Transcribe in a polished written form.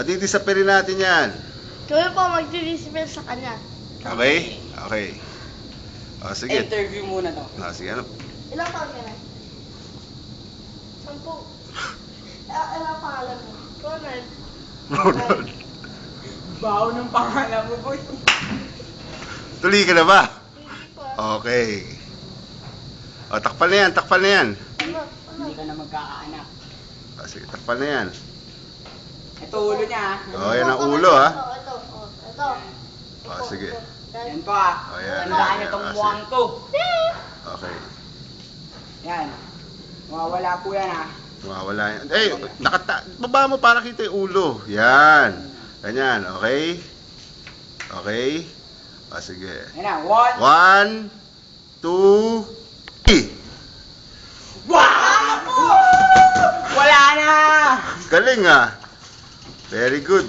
Madidisappearin natin yan. Kami po magdi-discipline sa kanya. Okay? Okay. O, sige. Interview muna to. Sige, ano? Ilang taon ka na? 10. Ilang pangalan mo? Ronald. Ronald. Baho ng pangalan mo, boy. Tuloy ka na ba? Hindi po. Okay. O, takpan na yan, takpan na yan. Ano? Hindi ka na magkakaanak. O, sige, takpan na yan. Ito ulo niya, ha? O, yan ang ulo, ha? Ito. Ito. O, sige. Yan po, ha? Oh, yan. Tandaan niyo tong Yan, mukhang to. Okay. Yan. Mawawala po yan, ha? Mawawala yan. Eh, baba mo para kita yung ulo. Yan. Ganyan, okay? Okay? O, sige. Yan na, 1. 1, 2, 3. Wow! Wala na! Galing, ah. Very good.